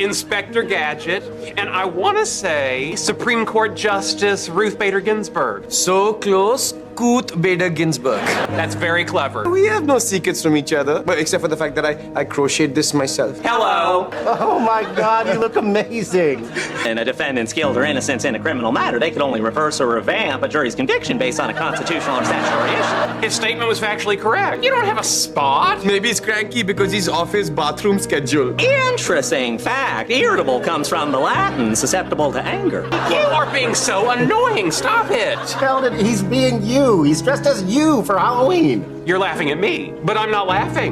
Inspector Gadget, and I want to say Supreme Court Justice Ruth Bader Ginsburg. So close, Ruth Bader Ginsburg. That's very clever. We have no secrets from each other, but except for the fact that I crocheted this myself. Hello. Oh my God, you look amazing. In a defendant's guilt or innocence in a criminal matter, they could only reverse or revamp a jury's conviction based on a constitutional or statutory issue. His statement was factually correct. You don't have a spot. Maybe he's cranky because he's off his bathroom schedule. Interesting fact. Irritable comes from the Latin, susceptible to anger. You are being so annoying. Stop it. Sheldon, he's being you. He's dressed as you for Halloween. You're laughing at me, but I'm not laughing.